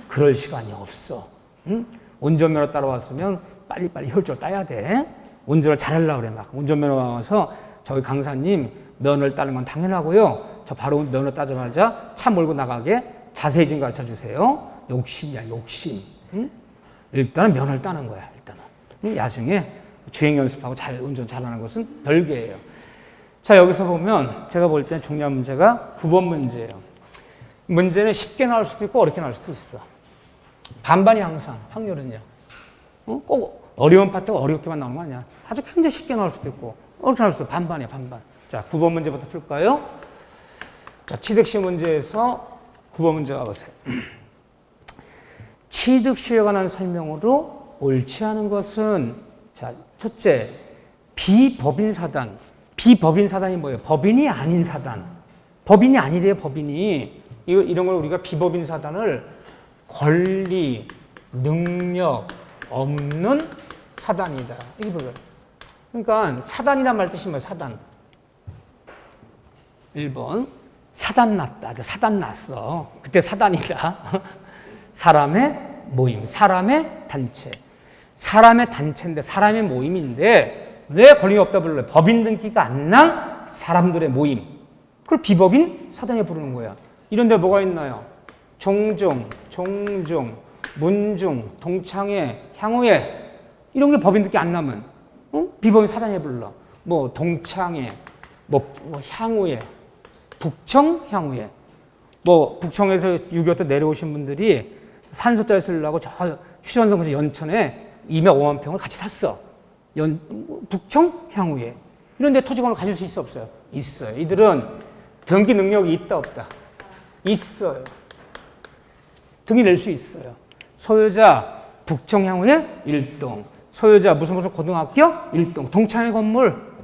그럴 시간이 없어. 응? 운전면허 따라왔으면 빨리빨리 효율적으로 따야 돼. 운전을 잘하려고 그래. 막 운전면허 와서 저기 강사님 면허를 따는 건 당연하고요. 저 바로 면허 따자마자 차 몰고 나가게 자세히 좀 가르쳐 주세요. 욕심이야, 욕심. 응? 일단은 면허를 따는 거야. 일단은. 응? 야중에 주행 연습하고 잘 운전 잘하는 것은 별개예요. 자, 여기서 보면 제가 볼 때 중요한 문제가 9번 문제예요. 문제는 쉽게 나올 수도 있고 어렵게 나올 수도 있어. 반반이 항상 확률은요. 꼭 어려운 파트가 어렵게만 나오는 거 아니야. 아주 굉장히 쉽게 나올 수도 있고 어렵게 나올 수도 있고 반반이야, 반반. 자, 9번 문제부터 풀까요? 자, 취득시효 문제에서 9번 문제 가보세요. 취득시효에 관한 설명으로 옳지 않은 것은, 자, 첫째, 비법인 사단. 비법인 사단이 뭐예요? 법인이 아닌 사단. 법인이 아니래요, 법인이. 이런 걸 우리가 비법인 사단을 권리, 능력 없는 사단이다. 이게 뭐예요? 그러니까 사단이란 말 뜻이 뭐예요? 사단. 1번. 사단 났다. 사단 났어. 그때 사단이다. 사람의 모임, 사람의 단체. 사람의 단체인데, 사람의 모임인데, 왜 권리가 없다 불러요? 법인 등기가 안 난 사람들의 모임. 그걸 비법인 사단에 부르는 거야. 이런 데 뭐가 있나요? 종종, 문중, 동창회, 향후회. 이런 게 법인 등기 안 나면, 비법인 사단에 불러. 뭐, 동창회, 뭐 향후회. 북청 향후에 뭐 북청에서 6.25 때 내려오신 분들이 산소짜리 쓰려고 저 휴전선 근처 연천에 2만 5만 평을 같이 샀어. 북청 향후에 이런 데 토지권을 가질 수 있어 없어요? 있어요. 이들은 등기 능력이 있다 없다? 있어요. 등기 낼 수 있어요. 소유자 북청 향후에 1동, 소유자 무슨 고등학교 1동, 동창회 건물.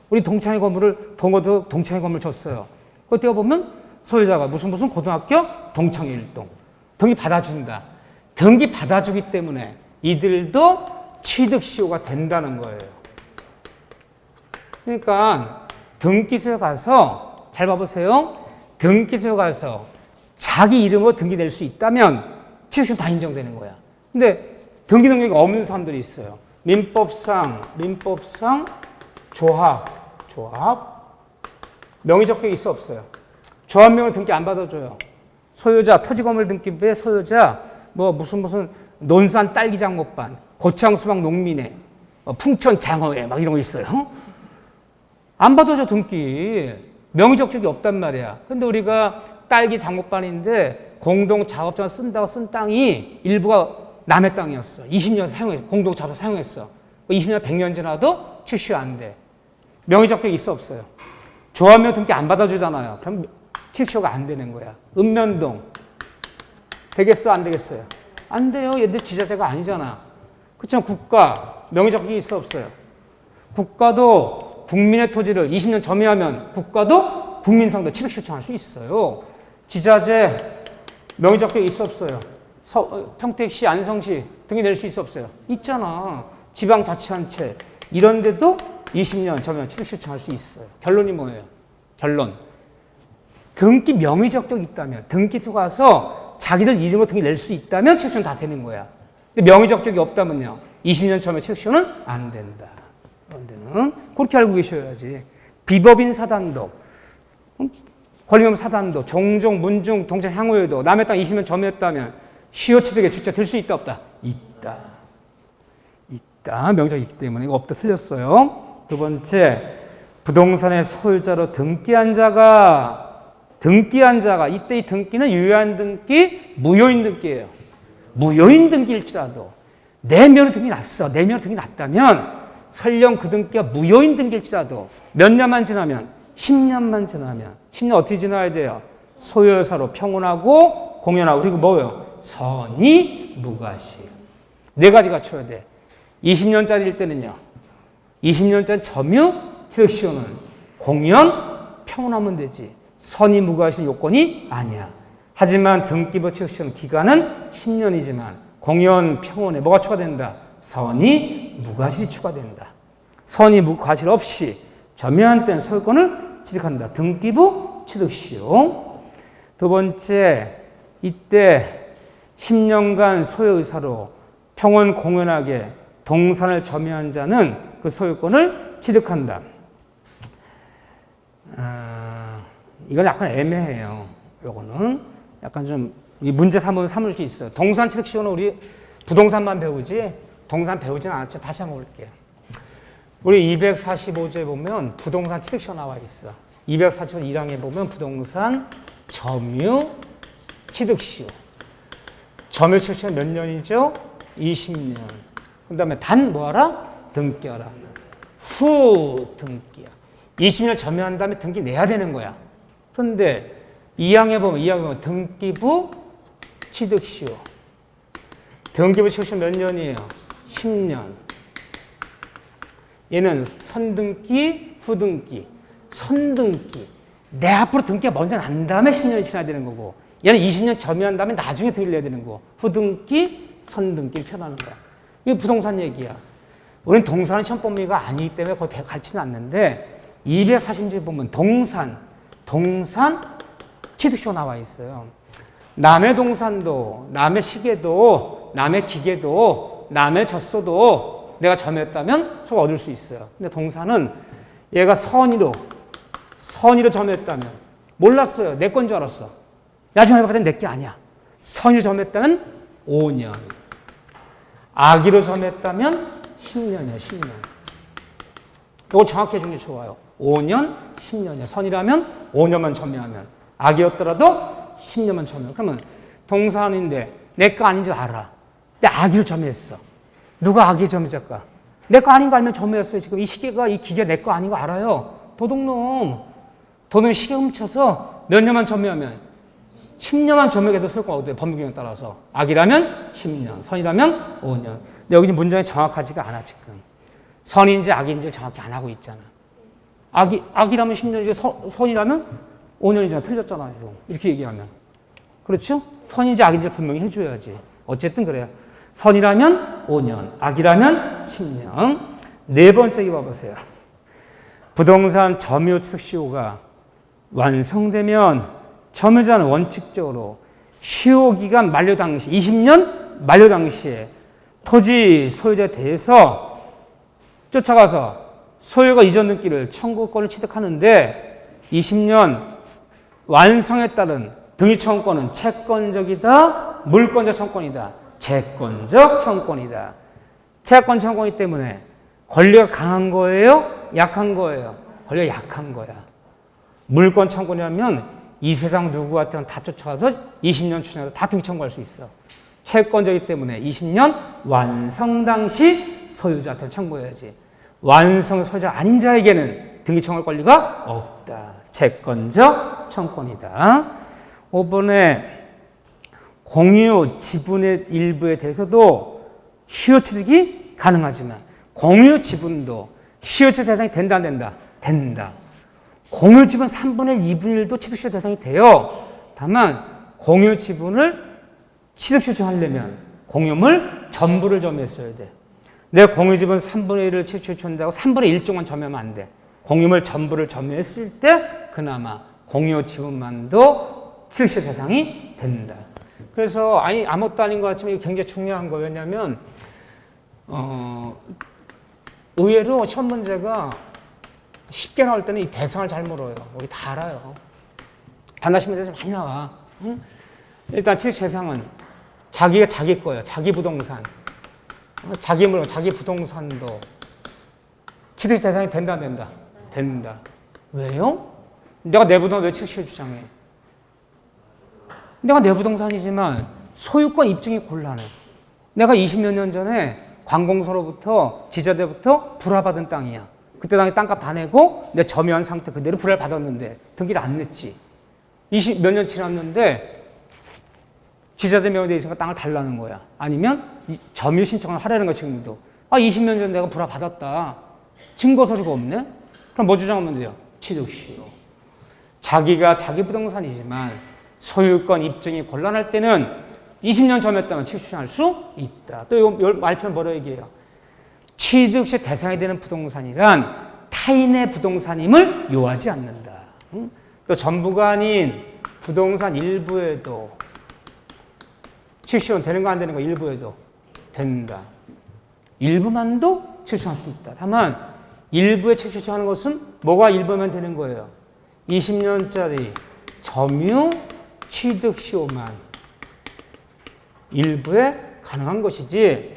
우리 동창회 건물을 동창회 건물 줬어요. 그거 떼어보면 소유자가 무슨 고등학교 동창회 1동. 등기 받아준다. 등기 받아주기 때문에 이들도 취득시효가 된다는 거예요. 그러니까 등기소에 가서 잘 봐보세요. 등기소에 가서 자기 이름으로 등기 낼 수 있다면 취득시효 다 인정되는 거야. 근데 등기 능력이 없는 사람들이 있어요. 민법상 조합 명의적격이 있어 없어요? 조합명을 등기 안 받아줘요. 소유자 토지건물 등기부에 소유자 뭐 무슨 논산 딸기장 못반 고창 수박 농민회 풍천 장어회 막 이런 거 있어요. 안 받아줘 등기. 명의적격이 없단 말이야. 근데 우리가 딸기 작목반인데 공동 작업장 쓴다고 쓴 땅이 일부가 남의 땅이었어. 20년 사용했어. 공동 작업 사용했어. 20년, 100년 지나도 출시 안 돼. 명의적격이 있어 없어요? 조합명 등기 안 받아주잖아요. 그럼 출시가 안 되는 거야. 읍면동 되겠어? 안 되겠어요? 안 돼요. 얘들 지자체가 아니잖아. 그렇지만 국가 명의적격이 있어 없어요? 국가도 국민의 토지를 20년 점유하면 국가도 국민상도 취득 신청할 수 있어요. 지자체 명의적격이 있어 없어요? 평택시, 안성시 등이 낼 수 있어 없어요? 있잖아. 지방자치단체 이런 데도 20년 점유하면 취득 신청할 수 있어요. 결론이 뭐예요? 결론. 등기 명의적격이 있다면 등기소 가서 자기들 이름으로 등기 낼 수 있다면 취득 신청 다 되는 거야. 근데 명의적격이 없다면요. 20년 점유 취득 신청은 안 된다. 그런 데는 그렇게 알고 계셔야지. 비법인 사단도, 권리금 사단도, 종종, 문중, 동장, 향후에도 남의 땅 20년 점유했다면 시효 취득의 주체 될 수 있다 없다? 있다. 있다. 명작이 있기 때문에 이거 없다 틀렸어요. 두 번째, 부동산의 소유자로 등기한 자가 이때 이 등기는 유효한 등기, 무효인 등기예요. 무효인 등기일지라도 내면의 등기 났어. 내면의 등기 났다면 설령 그 등기가 무효인 등기일지라도 몇 년만 지나면 10년만 지나면 10년 어떻게 지나야 돼요? 소유사로 평온하고 공연하고 그리고 뭐예요? 선의 무과시. 네 가지 갖춰야 돼. 20년짜리일 때는요. 20년짜리 점유 취득시효는 공연 평온하면 되지. 선의 무과시 요건이 아니야. 하지만 등기부 취득시효는 기간은 10년이지만 공연 평온에 뭐가 추가된다? 선의 무과실이 추가된다. 선의 무과실 없이 점유한 때는 소유권을 취득한다. 등기부 취득시효. 두 번째, 이때 10년간 소유의사로 평온 공연하게 동산을 점유한 자는 그 소유권을 취득한다. 이건 약간 애매해요. 요거는 약간 좀 문제 삼을 수 있어요. 동산 취득시효는 우리 부동산만 배우지 동산 배우지는 않았지. 다시 한번 볼게요. 우리 245조에 보면 부동산 취득시효 나와 있어. 245조 1항에 보면 부동산 점유 취득시효. 점유 취득시효 몇 년이죠? 20년. 그 다음에 단 뭐하라? 등기하라. 후 등기야. 20년 점유한 다음에 등기 내야 되는 거야. 그런데 2항에 보면 등기부 취득시효. 등기부 취득시효 몇 년이에요? 10년. 얘는 선등기, 후등기. 선등기. 내 앞으로 등기가 먼저 난 다음에 10년이 지나야 되는 거고, 얘는 20년 점유한 다음에 나중에 등기를 내야 되는 거고, 후등기, 선등기를 표현하는 거야. 이게 부동산 얘기야. 우리는 동산은 시험 범위가 아니기 때문에 거의 가르치는 않는데, 240조에 보면 동산 취득시효 나와 있어요. 남의 동산도, 남의 시계도, 남의 기계도, 남의 젖소도 내가 점유했다면 소가 얻을 수 있어요. 근데 동산은 얘가 선의로 점유했다면 몰랐어요. 내 건 줄 알았어. 나중에 알고 봤더니 내 게 아니야. 선의로 점유했다면 5년. 악의로 점유했다면 10년이야. 10년. 이걸 정확히 해주는 게 좋아요. 5년, 10년이야. 선이라면 5년만 점유하면, 악이었더라도 10년만 점유. 그러면 동산인데 내 거 아닌 줄 알아. 근데 악의로 점유했어. 누가 악의 점유자일까? 내 거 아닌 거 알면 점유했어요. 지금 이 시계가, 이 기계 내 거 아닌 거 알아요. 도둑놈 시계 훔쳐서 몇 년만 점유하면 10년만 점유해도 소유권 얻어요. 법률규정에 따라서. 악이라면 10년, 선이라면 5년. 근데 여기 문장이 정확하지가 않아 지금. 선인지 악인지를 정확히 안 하고 있잖아. 악이라면 10년이고 선이라면 5년이잖아. 틀렸잖아요. 이렇게 얘기하면. 그렇죠? 선인지 악인지 분명히 해줘야지. 어쨌든 그래요. 선이라면 5년, 악이라면 10년. 네 번째 이거 봐보세요. 부동산 점유 취득시효가 완성되면 점유자는 원칙적으로 시효기간 만료 당시, 20년 만료 당시에 토지 소유자에 대해서 쫓아가서 소유가 이전 등기를 청구권을 취득하는데 20년 완성에 따른 등기 청구권은 채권적이다, 물권적 청구권이다. 채권적 청구권이다. 채권 청구권이기 때문에 권리가 강한 거예요? 약한 거예요? 권리가 약한 거야. 물권 청구냐면 이 세상 누구한테는 다 쫓아가서 20년 추진해서 다 등기 청구할 수 있어. 채권자이기 때문에 20년 완성 당시 소유자한테 청구해야지. 완성 소유자 아닌 자에게는 등기 청구할 권리가 없다. 채권적 청권이다. 5번에 공유 지분의 일부에 대해서도 시효 취득이 가능하지만 공유 지분도 시효 취득 대상이 된다 안 된다? 된다. 공유 지분 3분의 2분의 1도 취득시효 대상이 돼요. 다만 공유 지분을 취득시효 처하려면 공유물 전부를 점유했어야 돼. 내 공유 지분 3분의 1을 취득시효 처한다고 3분의 1 쪽만 점유하면 안 돼. 공유물 전부를 점유했을 때 그나마 공유 지분만도 취득시효 대상이 된다. 그래서 아무것도 아닌 것 같지만 이게 굉장히 중요한 거예요. 왜냐하면 의외로 시험 문제가 쉽게 나올 때는 이 대상을 잘 물어요. 우리 다 알아요. 단답식 문제 많이 나와. 응? 일단 취득 대상은 자기가 자기 거예요. 자기 부동산. 자기 물건, 자기 부동산도 취득 대상이 된다 안 된다? 된다. 왜요? 내가 내 부동산 왜 취득시효 주장해? 내가 내 부동산이지만 소유권 입증이 곤란해. 내가 20몇 년 전에 관공서로부터 지자체부터 불화받은 땅이야. 그때 당시 땅값 다 내고 내 점유한 상태 그대로 불화를 받았는데 등기를 안 냈지. 20몇 년 지났는데 지자체 명의돼 있으니까 땅을 달라는 거야. 아니면 점유 신청을 하라는 거야 지금도. 20년 전에 내가 불화 받았다. 증거 서류가 없네? 그럼 뭐 주장하면 돼요? 취득시효. 자기가 자기 부동산이지만 소유권 입증이 곤란할 때는 20년 점유했다면 취득시효할 수 있다. 또 이 말표는 뭐라 얘기해요? 취득시 대상이 되는 부동산이란 타인의 부동산임을 요하지 않는다. 또 전부가 아닌 부동산 일부에도 취득시효는 되는 거 안 되는 거 일부에도 된다. 일부만도 취득시효할 수 있다. 다만 일부에 취득시효하는 것은 뭐가 일부면 되는 거예요? 20년짜리 점유 취득시효만 일부에 가능한 것이지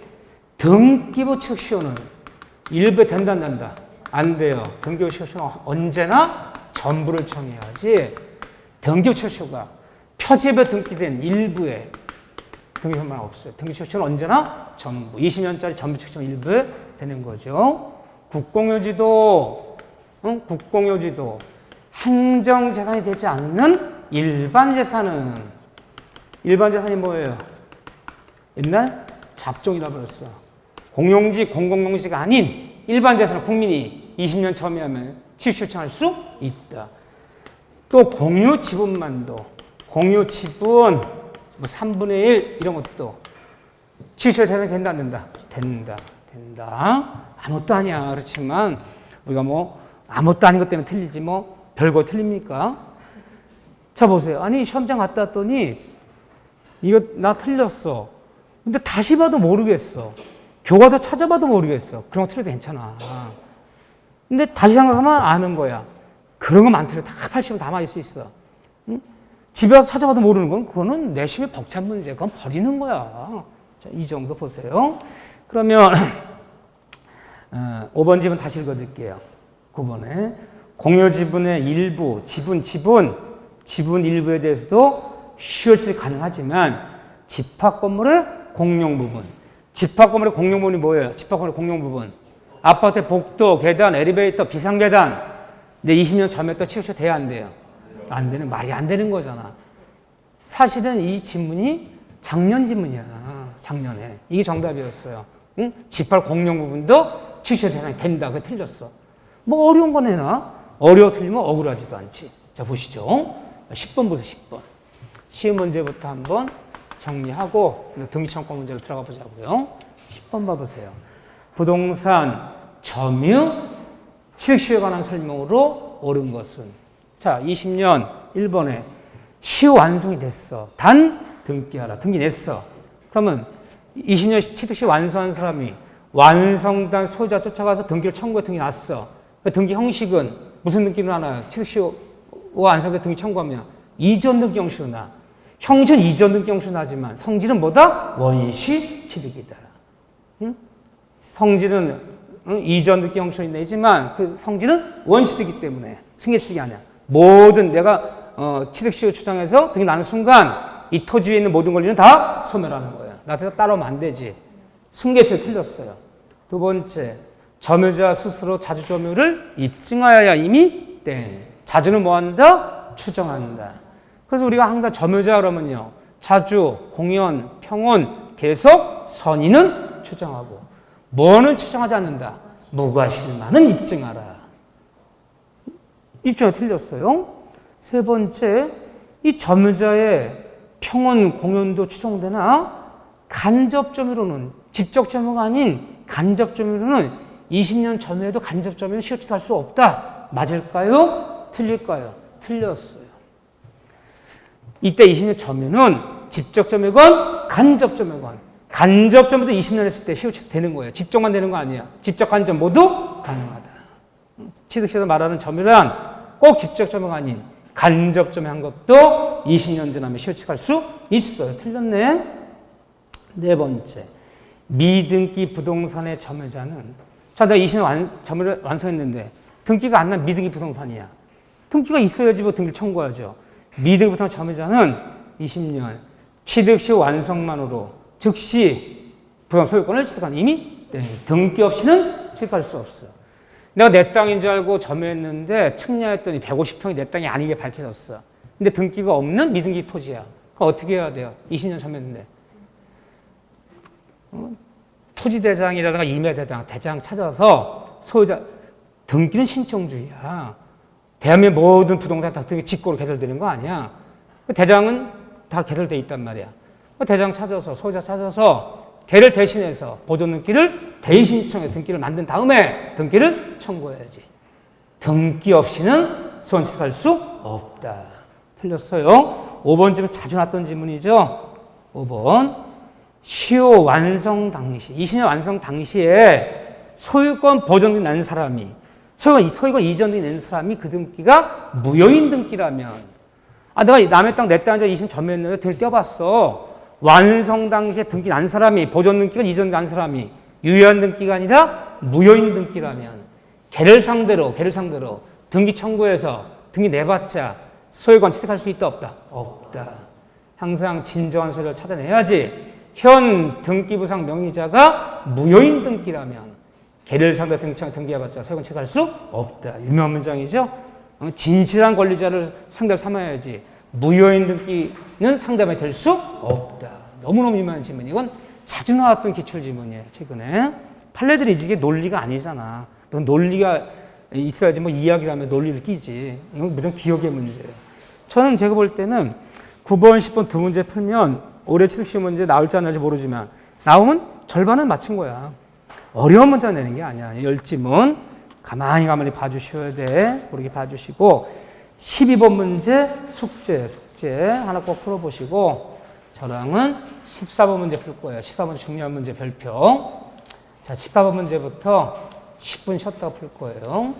등기부 취득시효는 일부에 된다 안 된다? 안 돼요. 등기부 취득시효는 언제나 전부를 청해야지 등기부 취득시효가 표지에 등기된 일부에 등기시효만 없어요. 등기부 취득시효는 언제나 전부. 20년짜리 전부 취득시효는 일부에 되는 거죠. 국공유지도 행정재산이 되지 않는 일반 재산이 뭐예요? 옛날 잡종이라 그랬어요. 공용지, 공공용지가 아닌 일반 재산을 국민이 20년 점유하면 취득 신청할 수 있다. 또 공유 지분만도 공유 지분 뭐 3분의 1 이런 것도 취득 대상이 된다 안 된다? 된다. 아무것도 아니야. 그렇지만 우리가 뭐 아무것도 아닌 것 때문에 틀리지 뭐 별거 틀립니까? 자 보세요. 아니 시험장 갔다 왔더니 이거 나 틀렸어. 근데 다시 봐도 모르겠어. 교과서 찾아봐도 모르겠어. 그런 거 틀려도 괜찮아. 근데 다시 생각하면 아는 거야. 그런 거 많더라. 다 80은 다 맞을 수 있어. 응? 집에 와서 찾아봐도 모르는 건 그거는 내심의 벅찬 문제. 그건 버리는 거야. 자, 이 정도 보세요. 그러면 5번 지분 다시 읽어드릴게요. 9번에 공유지분의 일부, 지분 일부에 대해서도 시효취득이 가능하지만 집합건물의 공용부분. 집합건물의 공용부분이 뭐예요? 집합건물의 공용부분. 아파트의 복도, 계단, 엘리베이터, 비상계단. 근데 20년 점유했다 취득시효 돼야 안 돼요? 안 되는, 말이 안 되는 거잖아. 사실은 이 지문이 작년 지문이야. 작년에. 이게 정답이었어요. 응? 집합 공용부분도 취득시효 대상이 된다. 그게 틀렸어. 뭐 어려운 거 내나? 어려워 틀리면 억울하지도 않지. 자, 보시죠. 10번 보세요, 10번. 쉬운 문제부터 한번 정리하고 등기청권 문제로 들어가 보자고요. 10번 봐보세요. 부동산 점유 취득시효에 관한 설명으로 옳은 것은 자 20년 1번에 시효 완성이 됐어. 단 등기하라. 등기 냈어. 그러면 20년 취득시효 완성한 사람이 완성단 소유자 쫓아가서 등기를 청구해 등기 났어. 등기 형식은 무슨 등기로 하나요? 취득시효 완성된 등기 청구하면 이전 등기 형식으로 나. 형식은 이전 등기 형식으로 나지만 성질은 뭐다? 원시 취득이다. 응? 성질은 이전등기 형식이 내지만 그 성질은 원취득이기 때문에 승계취득이 아니야. 모든 내가 취득시효 추정해서 등기 나는 순간 이 토지에 있는 모든 권리는 다 소멸하는 거예요. 나한테 따라오면 안 되지. 승계취득 틀렸어요. 두 번째, 점유자 스스로 자주 점유를 입증하여야 이미 땡. 자주는 뭐한다? 추정한다. 그래서 우리가 항상 점유자 그러면요. 자주, 공연, 평온, 계속, 선의는 추정하고 뭐는 추정하지 않는다? 무과실만은 입증하라. 입증이 틀렸어요. 세 번째, 이 점유자의 평온, 공연도 추정되나 간접 점유로는 직접 점유가 아닌 간접 점유로는 20년 전에도 간접 점유는 시효취득할 수 없다. 맞을까요? 틀릴까요? 틀렸어요. 이때 20년 점유는 직접 점유건 간접 점유건 간접 점유도 20년 했을 때 시효취득 되는 거예요. 직접만 되는 거 아니야. 직접 간접 모두 가능하다. 취득시에서 말하는 점유란 꼭 직접 점유가 아닌 간접 점유한 것도 20년 지나면 시효취득할 수 있어요. 틀렸네. 네 번째, 미등기 부동산의 점유자는 자, 내가 20년 점유를 완성했는데 등기가 안 난 미등기 부동산이야. 등기가 있어야지 뭐 등기를 청구하죠. 미등기 부동산 점유자는 20년 취득시 완성만으로 즉시 부동산 소유권을 취득한 이미 등기 없이는 취득할 수 없어. 내가 내 땅인 줄 알고 점유했는데 측량했더니 150평이 내 땅이 아닌 게 밝혀졌어. 근데 등기가 없는 미등기 토지야. 그럼 어떻게 해야 돼요? 20년 점유했는데. 토지대장이라든가 임야대장, 대장 찾아서 소유자, 등기는 신청주의야. 대한민국 모든 부동산 다 등기 직고로 개설되는 거 아니야. 대장은 다 개설돼 있단 말이야. 대장 찾아서, 소유자 찾아서 걔를 대신해서 보존 등기를 대신 신청해 등기를 만든 다음에 등기를 청구해야지. 등기 없이는 소원 취득할 수 없다. 틀렸어요. 5번쯤은 자주 나왔던 질문이죠. 5번. 시효 완성 당시, 20년 완성 당시에 소유권 보존 등기 낸 사람이, 소유권 이전 등기 낸 사람이 그 등기가 무효인 등기라면, 내가 남의 땅 내 땅에 20년 점유했는데 등기를 떼어봤어. 완성 당시에 등기 난 사람이, 보존 등기가 이전 등기 난 사람이 유효한 등기가 아니라 무효인 등기라면, 걔를 상대로 등기 청구해서 등기 내봤자 소유권 취득할 수 있다 없다? 없다. 항상 진정한 소유를 찾아내야지. 현 등기부상 명의자가 무효인 등기라면 걔를 상대로 등기해봤자 소유권 취득할 수 없다. 유명한 문장이죠. 진실한 권리자를 상대로 삼아야지 무효인 등기는 상대방이 될 수 없다. 너무너무 유명한 질문. 이건 자주 나왔던 기출질문이에요. 최근에. 판례들이 이게 논리가 아니잖아. 논리가 있어야지 뭐 이야기를 하면 논리를 끼지. 이건 무조건 기억의 문제예요. 저는 제가 볼 때는 9번, 10번 두 문제 풀면 올해 취득시험 문제 나올지 안 나올지 모르지만 나오면 절반은 맞춘 거야. 어려운 문제 내는 게 아니야. 10지문 가만히 봐주셔야 돼. 그렇게 봐주시고 12번 문제 숙제 하나 꼭 풀어보시고 저랑은 14번 문제 풀 거예요. 14번 중요한 문제 별표. 자, 14번 문제부터 10분 쉬었다가 풀 거예요.